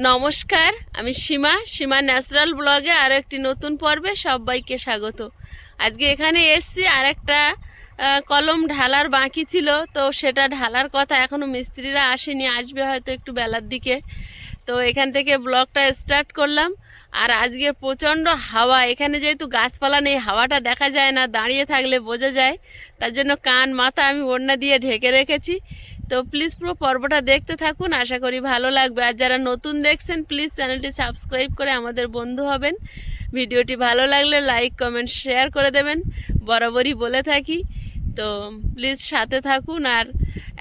নমস্কার, আমি সীমা ন্যাচারাল ব্লগে আরও একটি নতুন পর্বে সবাইকে স্বাগত। আজকে এখানে এসছি আর একটা কলম ঢালার বাকি ছিল, তো সেটা ঢালার কথা এখনও মিস্ত্রিরা আসেনি, আসবে হয়তো একটু বেলার দিকে। তো এখান থেকে ব্লগটা স্টার্ট করলাম। আর আজকে প্রচণ্ড হাওয়া, এখানে যেহেতু গাছপালা নেই হাওয়াটা দেখা যায় না, দাঁড়িয়ে থাকলে বোঝা যায়, তার জন্য কান মাথা আমি ওড়না দিয়ে ঢেকে রেখেছি। তো প্লিজ পুরো পর্বটা দেখতে থাকুন, আশা করি ভালো লাগবে। আর যারা নতুন দেখছেন প্লিজ চ্যানেলটি সাবস্ক্রাইব করে আমাদের বন্ধু হবেন। ভিডিওটি ভালো লাগলে লাইক কমেন্ট শেয়ার করে দেবেন, বরাবরই বলে থাকি। তো প্লিজ সাথে থাকুন। আর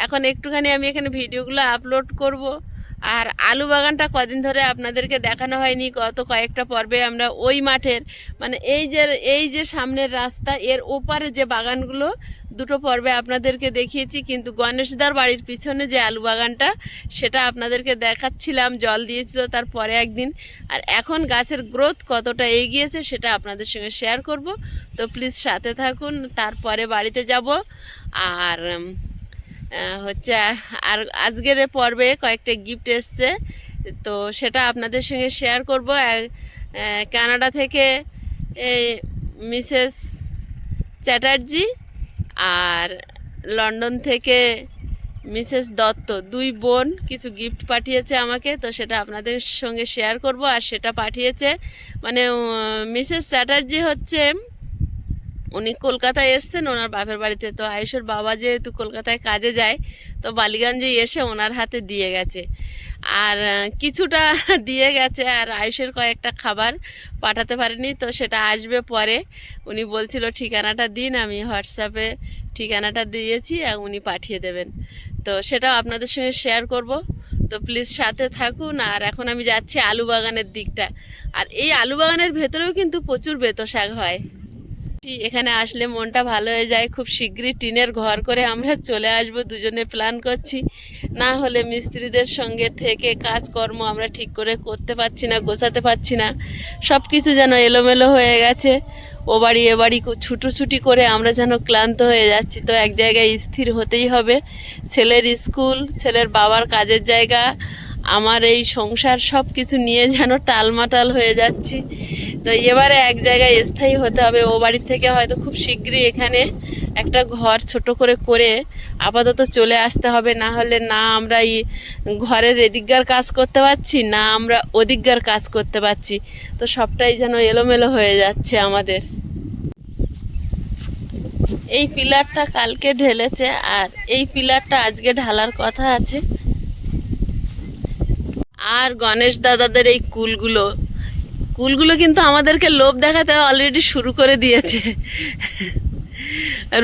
এখন একটুখানি আমি এখানে ভিডিওগুলো আপলোড করব। আর আলু বাগানটা কদিন ধরে আপনাদেরকে দেখানো হয়নি, গত কয়েকটা পর্বে আমরা ওই মাঠের মানে এই যে সামনের রাস্তা এর ওপারে যে বাগানগুলো দুটো পর্বে আপনাদেরকে দেখিয়েছি, কিন্তু গণেশদার বাড়ির পিছনে যে আলু বাগানটা সেটা আপনাদেরকে দেখাচ্ছিলাম, জল দিয়েছিল তারপরে একদিন। আর এখন গাছের গ্রোথ কতটা এগিয়েছে সেটা আপনাদের সঙ্গে শেয়ার করব। তো প্লিজ সাথে থাকুন, তারপরে বাড়িতে যাব। আর হচ্ছে আর আজকের পর্বে কয়েকটা গিফট এসছে, তো সেটা আপনাদের সঙ্গে শেয়ার করব। কানাডা থেকে মিসেস চ্যাটার্জি আর লন্ডন থেকে মিসেস দত্ত, দুই বোন কিছু গিফট পাঠিয়েছে আমাকে, তো সেটা আপনাদের সঙ্গে শেয়ার করব। আর সেটা পাঠিয়েছে মানে মিসেস চ্যাটার্জি হচ্ছে উনি কলকাতায় এসছেন ওনার বাপের বাড়িতে। তো আয়ুষের বাবা যেহেতু কলকাতায় কাজে যায়, তো বালিগঞ্জে এসে ওনার হাতে দিয়ে গেছে। আর কিছুটা দিয়ে গেছে, আর আয়ুষের কয়েকটা খাবার পাঠাতে পারেনি, তো সেটা আসবে পরে। উনি বলছিল ঠিকানাটা দিন, আমি হোয়াটসঅ্যাপে ঠিকানাটা দিয়েছি আর উনি পাঠিয়ে দেবেন। তো সেটাও আপনাদের সঙ্গে শেয়ার করব। তো প্লিজ সাথে থাকুন। আর এখন আমি যাচ্ছি আলু বাগানের দিকটা। আর এই আলু বাগানের ভেতরেও কিন্তু প্রচুর বেতো শাক হয়। এখানে আসলে মনটা ভালো হয়ে যায়। খুব শীঘ্রই টিনের ঘর করে আমরা চলে আসব, দুজনে প্ল্যান করছি। না হলে মিস্ত্রিদের সঙ্গে থেকে কাজকর্ম আমরা ঠিক করে করতে পারছি না, গোছাতে পারছি না, সব কিছু যেন এলোমেলো হয়ে গেছে। ও বাড়ি এ বাড়ি ছুটোছুটি করে আমরা যেন ক্লান্ত হয়ে যাচ্ছি। তো এক জায়গায় স্থির হতেই হবে। ছেলের স্কুল, ছেলের বাবার কাজের জায়গা, আমার এই সংসার, সব কিছু নিয়ে যেন টালমাটাল হয়ে যাচ্ছি। তো এবারে এক জায়গায় স্থায়ী হতে হবে। ও বাড়ির থেকে হয়তো খুব শীঘ্রই এখানে একটা ঘর ছোট করে আপাতত চলে আসতে হবে। না হলে না আমরা এই ঘরের এদিককার কাজ করতে পারছি, না আমরা ওদিককার কাজ করতে পারছি। তো সবটাই যেন এলোমেলো হয়ে যাচ্ছে আমাদের। এই পিলারটা কালকে ঢেলেছে, আর এই পিলারটা আজকে ঢালার কথা আছে। আর গণেশ দাদাদের এই কুলগুলো কিন্তু আমাদেরকে লোভ দেখাতে অলরেডি শুরু করে দিয়েছে।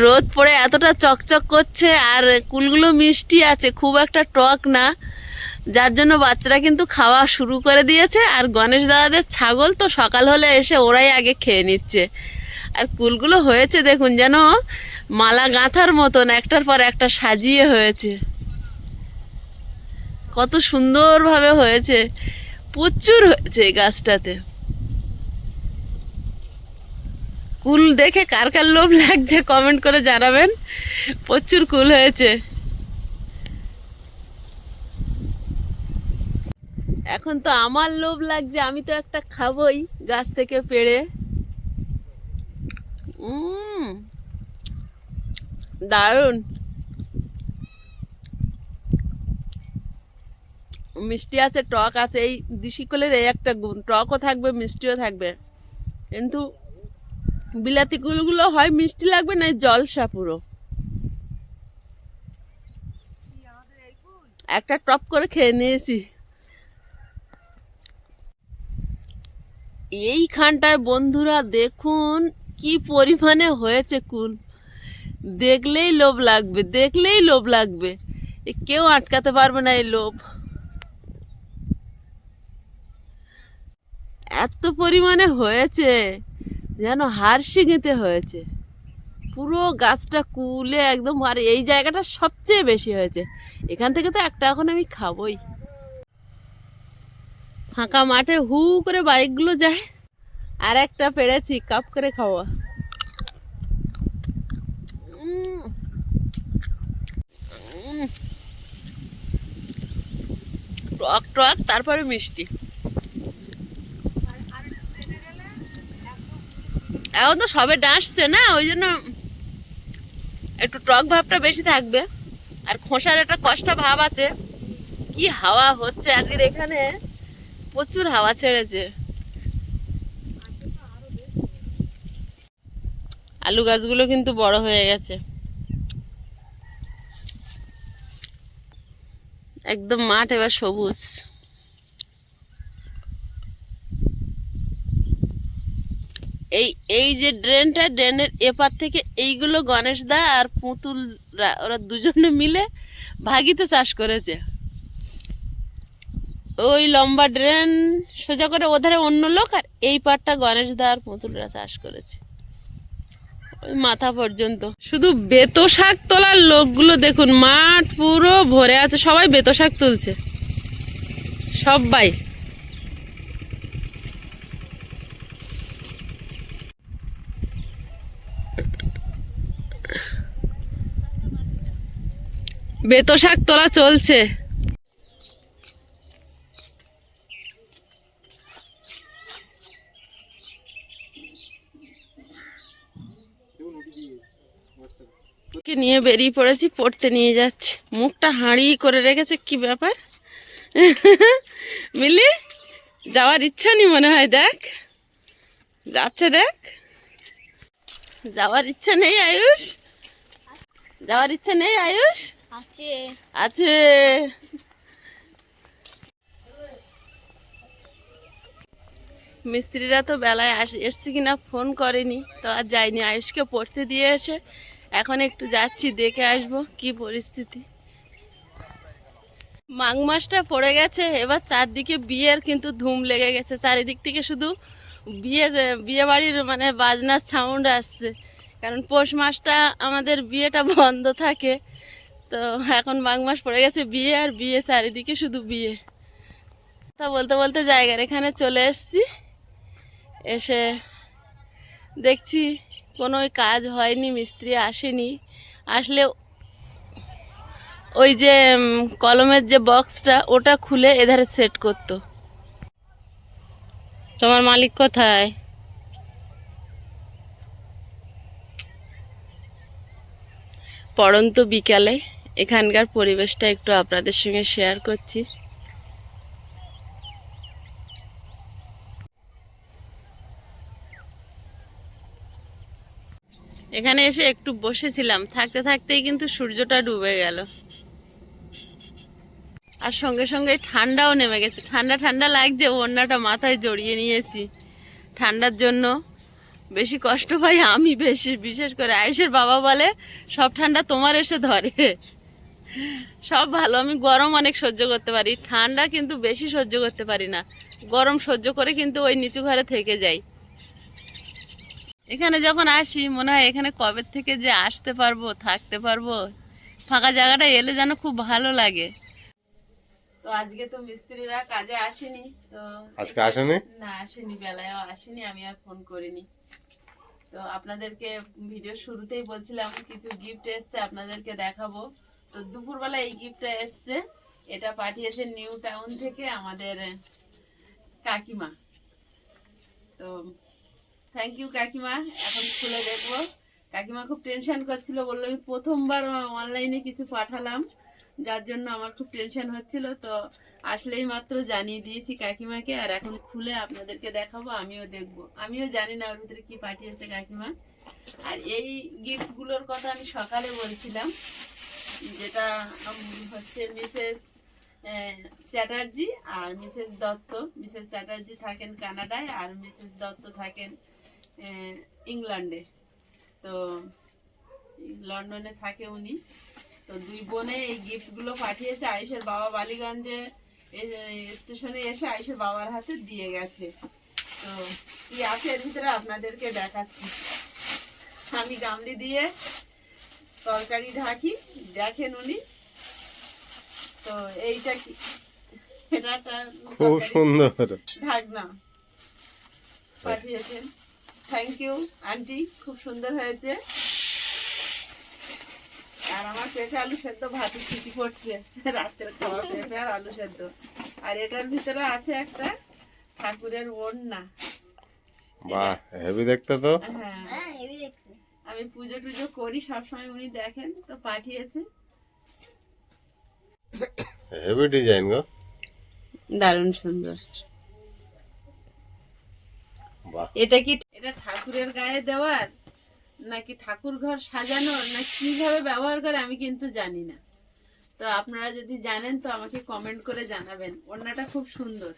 রোদ পড়ে এতটা চকচক করছে, আর কুলগুলো মিষ্টি আছে, খুব একটা টক না, যার জন্য বাচ্চারা কিন্তু খাওয়া শুরু করে দিয়েছে। আর গণেশ দাদাদের ছাগল তো সকাল হলে এসে ওরাই আগে খেয়ে নিচ্ছে। আর কুলগুলো হয়েছে দেখুন, যেন মালা গাঁথার মতন একটার পর একটা সাজিয়ে হয়েছে। কত সুন্দরভাবে হয়েছে, প্রচুর হয়েছে এই গাছটাতে। কুল দেখে কার কার লোভ লাগছে কমেন্ট করে জানাবেন। প্রচুর কুল হয়েছে। এখন তো আমার লোভ লাগছে, আমি তো একটা খাবই গাছ থেকে পেড়ে। দারুণ মিষ্টি আছে, টক আছে। এই দেশি কুলের এই একটা গুণ, টকও থাকবে মিষ্টিও থাকবে। কিন্তু বিলাতি কুলগুলো হয় মিষ্টি লাগবে না, জলসা পুরো। একটা টপ করে খেয়ে নিয়েছি। এইখানটায় বন্ধুরা দেখুন কি পরিমাণে হয়েছে কুল, দেখলেই লোভ লাগবে, দেখলেই লোভ লাগবে। কেউ আটকাতে পারবে না এই লোভ। এত পরিমাণে হয়েছে যেন হাড় হয়েছে পুরো গাছটা কুলে একদম। আর এই জায়গাটা সবচেয়ে বেশি হয়েছে, এখান থেকে তো একটা এখন আমি খাবই। ফাঁকা মাঠে হু করে বাইকগুলো যায়। আর একটা পেরেছি কাপ করে খাওয়া। টক টক তারপরে মিষ্টি। এখন তো সবে ডাঁসছে না, ওই জন্য একটু টক ভাবটা বেশি থাকবে। আর খোসার একটা কষ্টা ভাব আছে। কি হাওয়া হচ্ছে আজকের এখানে, প্রচুর হাওয়া ছেড়েছে। আলু গাছগুলো কিন্তু বড় হয়ে গেছে, একদম মাঠ এবার সবুজ। এই এই যে ড্রেনের এপার থেকে এইগুলো গণেশ দা আর পুতুলরা, ওরা দুজনে মিলে ভাগিতে চাষ করেছে। ওই লম্বা ড্রেন সোজা করে ওধারে অন্য লোক, আর এই পাটটা গণেশ দা আর পুতুলরা চাষ করেছে ওই মাথা পর্যন্ত। শুধু বেতো শাক তোলার লোকগুলো দেখুন, মাঠ পুরো ভরে আছে, সবাই বেতো শাক তুলছে, সবাই। বেতো শাক তোলা চলছে। নিয়ে বেরিয়ে পড়েছি, পড়তে নিয়ে যাচ্ছি। মুখটা হাঁড়ি করে রেখেছে, কি ব্যাপার? মিলি যাওয়ার ইচ্ছা নেই মনে হয়, দেখ যাচ্ছে, দেখ। যাওয়ার ইচ্ছা নেই আয়ুষ? যাওয়ার ইচ্ছা নেই আয়ুষ? আছে আছে। মিস্ত্রিরা তো বেলায় এসছে কিনা ফোন করেনি, তো আর যাইনি। আয়ুষকে পড়তে দিয়ে এসে এখন একটু যাচ্ছি, দেখে আসবো কি পরিস্থিতি। মাঘ মাসটা পড়ে গেছে, এবার চারদিকে বিয়ের কিন্তু ধুম লেগে গেছে। চারিদিক থেকে শুধু বিয়ে বাড়ির মানে বাজনার সাউন্ড আসছে, কারণ পৌষ মাসটা আমাদের বিয়েটা বন্ধ থাকে। তো এখন মাঘ মাস পড়ে গেছে, বিয়ে আর বিয়ে, চারিদিকে শুধু বিয়ে। তা বলতে বলতে জায়গার এখানে চলে এসেছি, এসে দেখছি কোনো কাজ হয়নি, মিস্ত্রি আসেনি। আসলে ওই যে কলমের যে বক্সটা, ওটা খুলে এধারে সেট করতো। তোমার মালিক কোথায়? পড়ন্ত বিকালে এখানকার পরিবেশটা একটু আপনাদের সঙ্গে শেয়ার করছি। এখানে এসে একটু বসেছিলাম, থাকতে থাকতেই কিন্তু সূর্যটা ডুবে গেল, আর সঙ্গে সঙ্গে ঠান্ডাও নেমে গেছে। ঠান্ডা ঠান্ডা লাগছে, ওড়নাটা মাথায় জড়িয়ে নিয়েছি। ঠান্ডার জন্য বেশি কষ্ট পাই আমি, বিশেষ করে। আয়ুষের বাবা বলে সব ঠান্ডা তোমার এসে ধরে। সব ভালো, আমি গরম অনেক সহ্য করতে পারি, ঠান্ডা কিন্তু বেশি সহ্য করতে পারি না। গরম সহ্য করে কিন্তু ওই নিচু ঘরে থেকে যাই। এখানে যখন আসি মনে হয় এখানে কবে থেকে যে আসতে পারবো, থাকতে পারবো। ফাঁকা জায়গাটা এলে যেন খুব ভালো লাগে। তো আজকে তো মিস্ত্রিরা কাজে আসেনি, তো আজকে আসেনি না, আসেনি, বেলায়ও আসেনি, আমি আর ফোন করিনি। তো আপনাদেরকে ভিডিও শুরুতেই বলছিলাম কিছু গিফট এসছে, আপনাদেরকে দেখাবো। তো দুপুরবেলা এই গিফটটা এসছে, এটা পাঠিয়েছে নিউ টাউন থেকে আমাদের কাকিমা। তো থ্যাংক ইউ কাকিমা। এখন খুলে দেখবো। কাকিমা খুব টেনশন করছিল, বললো আমি প্রথমবার অনলাইনে কিছু পাঠালাম, যার জন্য আমার খুব টেনশন হচ্ছিল। তো আসলেই মাত্র জানিয়ে দিয়েছি কাকিমাকে, আর এখন খুলে আপনাদেরকে দেখাবো, আমিও দেখবো। আমিও জানি না ওর ভিতরে কি পাঠিয়েছে কাকিমা। আর এই গিফটগুলোর কথা আমি সকালে বলছিলাম, যেটা হচ্ছে মিসেস চ্যাটার্জি আর মিসেস দত্ত। মিসেস চ্যাটার্জি থাকেন কানাডায়, আর মিসেস দত্ত থাকেন ইংল্যান্ডে। তো লন্ডনে থাকে উনি। তো দুই বোনে এই গিফটগুলো পাঠিয়েছে। আয়ুষের বাবা বালিগঞ্জে স্টেশনে এসে আয়ুষের বাবার হাতে দিয়ে গেছে। তো কি আছে এর ভিতরে আপনাদেরকে দেখাচ্ছি। আমি গামলি দিয়ে তরকারি ঢাকি, দেখেন উনি। তো এইটা কি, এটা খুব সুন্দর ঢাকনা পাঠিয়েছেন। থ্যাংক ইউ আন্টি, খুব সুন্দর হয়েছে। আর আমার পেঁপে আলু সেদ্ধ ভাতে ছিটি পড়ছে, রাত্রে খাওয়া পেঁপে আর আলু সেদ্ধ। আর এটার ভিতরে আছে একটা ঠাকুরের ওড়না। বাহ, হেভি দেখতে তো। হ্যাঁ, হ্যাঁ হেভি দেখতে। আমি পুজো টুজো করি সবসময়, উনি দেখেন তো পাঠিয়েছে। হেভি ডিজাইন গো। দারুণ সুন্দর। বাহ, এটা ঠাকুরের গায়ে দেওয়ার নাকি ঠাকুর ঘর সাজানোর না কিভাবে ব্যবহার করে আমি কিন্তু জানি না। তো আপনারা যদি জানেন তো আমাকে কমেন্ট করে জানাবেন। ওড়নাটা খুব সুন্দর।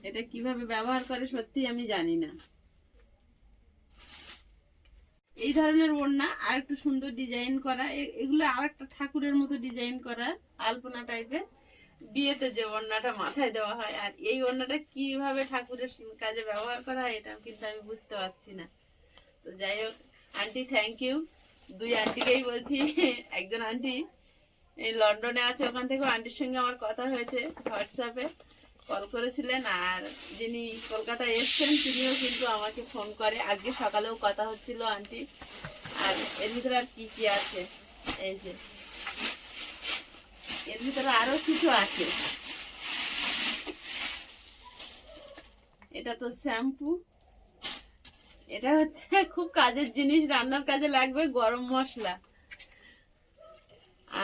এটা কিভাবে ব্যবহার করে সত্যি আমি জানি না। এই ধরনের ওড়না আর একটু সুন্দর ডিজাইন করা, এগুলো আর একটা ঠাকুরের মতো ডিজাইন করা আলপনা টাইপের, বিয়েতে যে ওড়নাটা মাথায় দেওয়া হয়। আর এই ওড়নাটা কিভাবে ঠাকুরের কাজে ব্যবহার করা হয় এটা কিন্তু আমি বুঝতে পারছি না। তো যাই হোক, আন্টি থ্যাংক ইউ। দুই আন্টিকেই বলছি। একজন আন্টি এই লন্ডনে আছে, ওখান থেকে আন্টির সঙ্গে আমার কথা হয়েছে, হোয়াটসঅ্যাপে কল করেছিলেন। আর যিনি কলকাতায় এসছেন তিনিও কিন্তু আমাকে ফোন করে, আজকে সকালেও কথা হচ্ছিল আন্টি। আর এর ভিতরে আর কি কি আছে, এই যে এর ভিতরে আরো কিছু আছে। এটা তো শ্যাম্পু, এটা হচ্ছে খুব কাজের জিনিস, রান্নার কাজে লাগবে, গরম মশলা।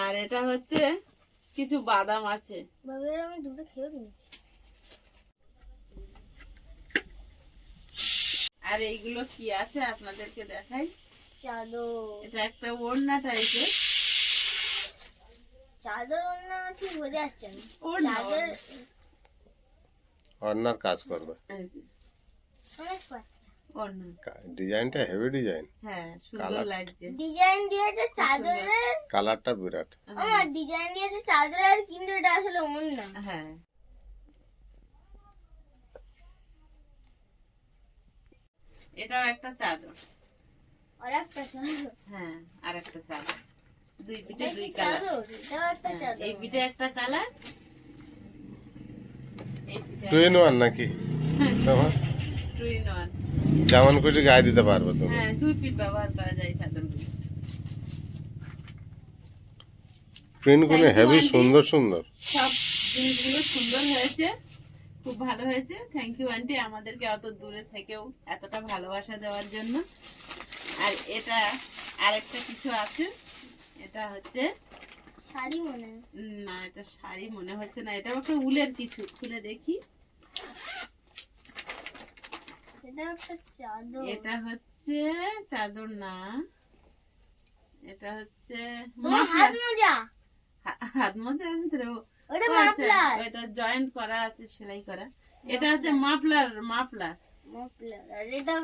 আর এটা হচ্ছে কিছু বাদাম আছে। বাবার আমি দুটো খেয়ে নিয়েছি। আর এইগুলো কি আছে আপনাদেরকে দেখাই। চাদর। এটা একটা ওড়না টাইপের। চাদর ওড়না ঠিক বোঝা যাচ্ছে না। ওড়না, চাদর অন্যার কাজ করবে। এই যে অনেক পাতলা। ওড়না। ডিজাইনটা হেভি ডিজাইন। হ্যাঁ, সুন্দর কালার। লাগছে। ডিজাইন দিয়েছে চাদরের। কালারটা বিরাট। আমার ডিজাইন দিয়েছে চাদরের, কিন্তু এটা আসলে ওড়না। হ্যাঁ, এটাও একটা চাদর। আর একটা চাদর। হ্যাঁ, আর একটা চাদর। দুই পিঠে এটা দুই কি কালার। চাদর? এটাও একটা চাদর। এই পিঠে একটা কালার, এই পিঠে টু ইন ওয়ান নাকি তোমার? Two in one. যেমন খুশি গায়ে দিতে পারবে তুমি। হ্যাঁ, দুই পিঠ ব্যবহার করা যায় চাদরগুলো। প্রিন্ট গুলো Thank you, হেভি aunty. সুন্দর সুন্দর। সব জিনিসগুলো সুন্দর হয়েছে, খুব ভালো হয়েছে। থ্যাংক ইউ আন্টি, আমাদেরকে অত দূরে থেকেও এতটা ভালোবাসা দেওয়ার জন্য। আর এটা আরেকটা কিছু আছে, এটা হচ্ছে শাড়ি মনে হয়। না, এটা শাড়ি মনে হচ্ছে না, এটা একটা উলের কিছু, খুলে দেখি। এটা একটা চাদর। এটা হচ্ছে চাদর না, এটা হচ্ছে তোমার হাত মোজা। হাত মোজার ভিতরে ওটা ও আচ্ছা, মাফলার। এটা জয়েন্ট করা আছে, সেলাই করা। এটা হচ্ছে মাফলার। Muffler muffler. আর এটা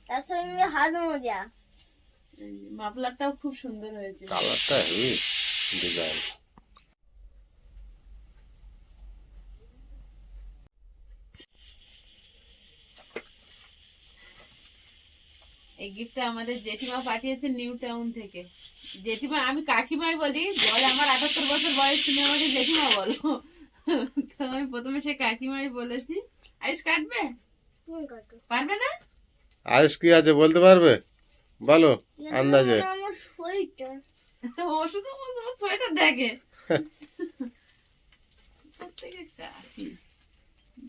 তার সঙ্গে হাত মোজা। মাফলারটাও খুব সুন্দর হয়েছে। কালারটা হেভি ডিজাইন। এই গিফটটা আমাদের জেঠিমা পাঠিয়েছে নিউ টাউন থেকে। জেঠিমা, আমি কাকিমাই বলি, বলে আমার 78 বছর বয়স, তুমি আমাকে জেঠিমা বলো। তো আমি প্রথমে সে কাকিমাই বলেছি। আইস কাটবে? তুমি কাটো। পারবে না? আয়ুষ কি আছে বলতে পারবে? বলো আন্দাজে। এটা আমার সোয়েটার। ও শুধু সোয়েটার দেখে। থেকে কাটি,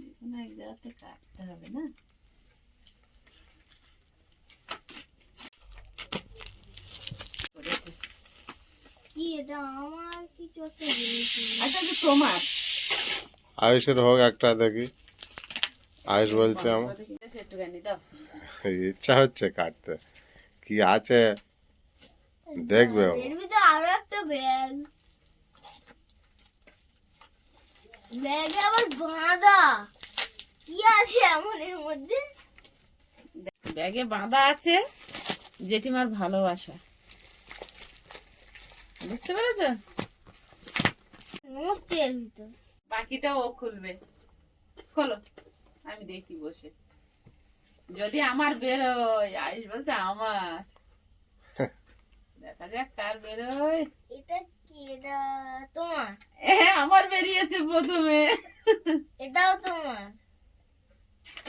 যেকোনো এক জায়গাতে কাটতে হবে না? কি এটা আমার কিছু একটা জিনিস নেই। আচ্ছা, এটা তোমার। আয়ুষের হোক একটা দেখি। আয়ুষ বলছে আমার একটুখানি দাও। ইচ্ছা হচ্ছে কাটতে। কি আছে দেখবে ও। এর ভিতরে আরো একটা ব্যাগ। ব্যাগে আবার বাঁধা কি আছে এমন এর মধ্যে? ব্যাগে বাঁধা আছে জেঠিমার ভালোবাসা, বুঝতে পেরেছো? নড়ছে এর ভিতর। বাকিটা ও খুলবে। খোলো, আমি দেখি বসে। যদি আমার বেরোয়, আয়ুষ বলছে আমার, দেখা যাক কার বেরোয়। এটা কি? এটা তোমার? আমার বেরিয়েছে প্রথমে। এটাও তোমার?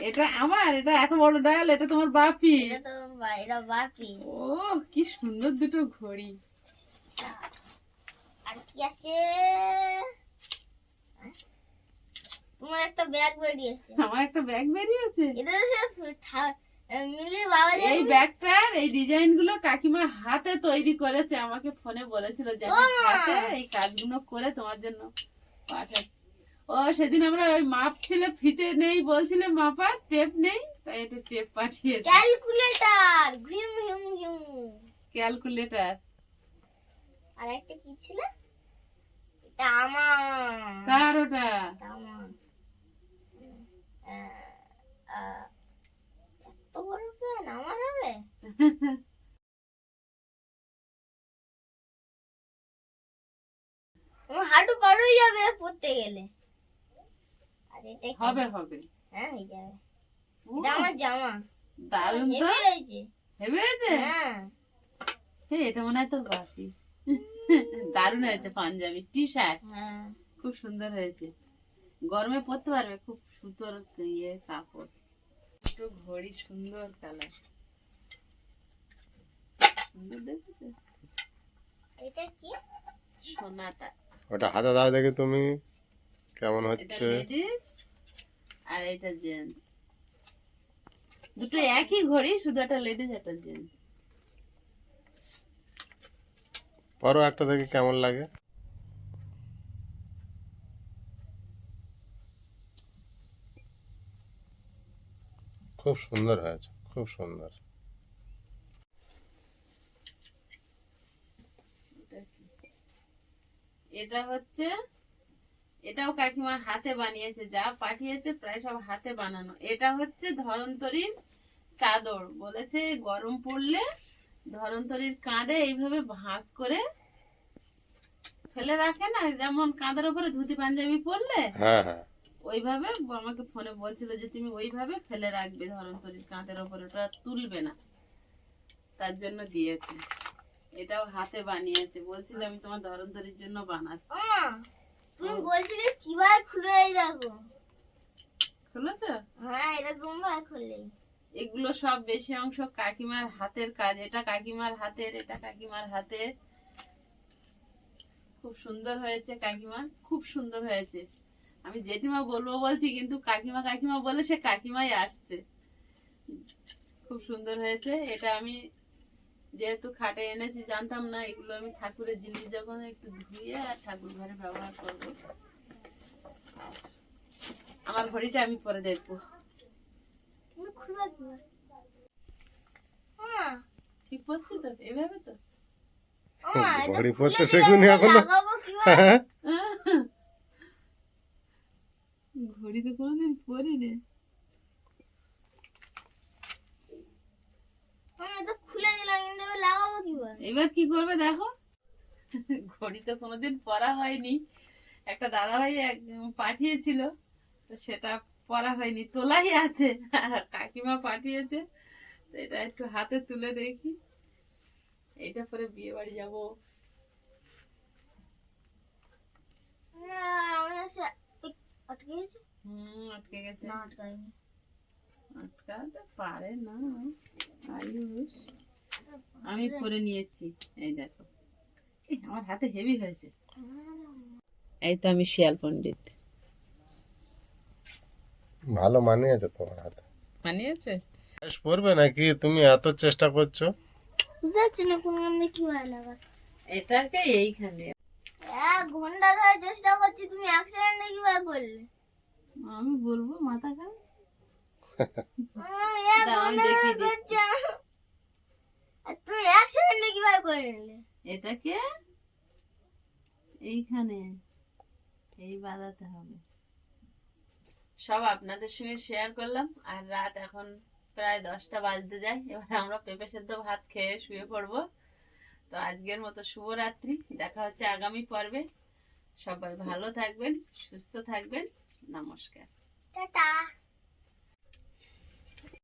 এটা আমার, এটা এত বড় ডাল, এটা তোমার বাপি। এটা তোমার এটা বাপি। ও কি সুন্দর দুটো ঘড়ি। আর কি আছে? তোমার একটা ব্যাগ বেরিয়েছে। আমার একটা ব্যাগ বেরিয়েছে। এটা তো সে মিলির বাবা এই ব্যাগটার এই ডিজাইন গুলো কাকিমা হাতে তৈরি করেছে, আমাকে ফোনে বলেছিল যে আমি হাতে এই কাজগুলো করে তোমার জন্য পাঠাচ্ছি। ও সেদিন আমরা ওই মাপ ছিল, ফিতে নেই বলছিলে, মাপার টেপ নেই, তাই এটা টেপ পাঠিয়েছে। ক্যালকুলেটর ঘুম ঘুম ঘুম। ক্যালকুলেটর। আর একটা কি ছিল? এটা আমার। কার ওটা? এটা আমার। এত বড় পেন আমার হবে? আমার হাঁটু পার হয়ে যাবে পড়তে গেলে। আর এটা কি? হবে হবে। হ্যাঁ হয়ে যাবে। ও, এটা আমার জামা। দারুণ তো। হেভি হয়েছে। হেভি হয়েছে? হ্যাঁ। হে, এটা মনে হয় তোর বাপি। দারুণ হয়েছে, পাঞ্জাবি টি শার্ট হ্যাঁ। খুব সুন্দর হয়েছে, গরমে পরতে পারবে, খুব সুন্দর ইয়ে কাপড়। ছোট ঘড়ি, সুন্দর কালার, সুন্দর দেখেছো? এটা কি? সোনাটা। ওটা হাতে দাও দেখি তুমি কেমন এটা হচ্ছে। লেডিস আর এটা জেন্টস, দুটো একই ঘড়ি, শুধু একটা লেডিস একটা জেন্টস। পরো একটা দেখি কেমন লাগে। খুব সুন্দর হয়েছে, খুব সুন্দর। এটা হচ্ছে, এটাও কাকিমা হাতে বানিয়েছে, যা পাঠিয়েছে প্রায় সব হাতে বানানো। এটা হচ্ছে ধরন্তরীর চাদর, বলেছে গরম পড়লে ধরন্তরীর কাঁধে এইভাবে ভাঁজ করে ফেলে রাখে না, যেমন কাঁধের উপরে ধুতি পাঞ্জাবি পরলে হ্যাঁ হ্যাঁ, ওইভাবে আমাকে ফোনে বলছিল যে তুমি ওইভাবে ফেলে রাখবে ধরন্তরীর কাঁধের উপরে, ওটা তুলবে না, তার জন্য দিয়েছে। এটাও হাতে বানিয়েছে, বলছিল আমি তোমার ধরন্তরীর জন্য বানাচ্ছি। তুমি বলছিলে কিভাবে খুলে যাবো? খুলেছ? হ্যাঁ, এরকম ভাবে খুলে। এগুলো সব বেশি অংশ কাকিমার হাতের কাজ। এটা কাকিমার হাতের, এটা কাকিমার হাতের। খুব সুন্দর হয়েছে কাকিমা, খুব সুন্দর হয়েছে। আমি জেঠিমা বলবো বলছি, কিন্তু কাকিমা কাকিমা বলে সে কাকিমাই আসছে। খুব সুন্দর হয়েছে। এটা আমি যেহেতু খাটে এনেছি, জানতাম না এগুলো আমি ঠাকুরের জিনিস যখন একটু ধুয়ে আর ঠাকুর ঘরে ব্যবহার করবো। আমার ঘড়িটা আমি পরে দেখবো। তুমি খুলবে কিভাবে? মা, ঠিক পড়ছি তো? এভাবে তো? মা, এটা ঘড়ি খুলে পরতে দিলে শেখুনি এটা এখনো। লাগাবো কিভাবে? ঘড়ি তো কোনোদিন পরিনি। মা, এটা খুলে দিলাম, কিন্তু এবার লাগাবো কিভাবে? এবার কি করবে দেখো। ঘড়ি তো কোনোদিন পরা হয়নি, একটা দাদা ভাই পাঠিয়েছিল, তো সেটা পরা হয়নি, তোলাই আছে। আর কাকিমা পাঠিয়েছে, তো এটা একটু হাতে তুলে দেখি। এটা পরে বিয়ে বাড়ি যাবো। না, আমার সে আটকে গেছে। আটকে গেছে। না, আটকায়নি। আটকাতে পারে না। আয়ুষ, আমি পরে নিয়েছি, এই দেখো। আমার হাতে হেভি হয়েছে। এই তো আমি শিয়াল পণ্ডিত। ভালো মানিয়েছে তোমার হাতে। মানিয়েছে? পড়বে নাকি? তুমি এত চেষ্টা করছো। বুঝতে পারছি না কোন গানে কিভাবে লাগাবো। এটাকে এইখানে 1 ঘন্টা ধরে চেষ্টা করছি, তুমি 1 সেকেন্ডে কিভাবে করলে? আমি বলবো মাথা খারাপ। আমি 1 দাঁড়াও, আমি ঘন্টা ধরে দেখিয়ে করছি, দিচ্ছি। আর তুমি 1 সেকেন্ডে কিভাবে করে নিলে? এটাকে এইখানে এই বাঁধাতে হবে। সব আপনাদের সঙ্গে শেয়ার করলাম। আর রাত এখন প্রায় 10টা বাজতে যায়। এবার আমরা পেঁপে সেদ্ধ ভাত খেয়ে শুয়ে পড়বো। তো আজকের মতো শুভরাত্রি, দেখা হচ্ছে আগামী পর্বে। সবাই ভালো থাকবেন, সুস্থ থাকবেন। নমস্কার। টাটা।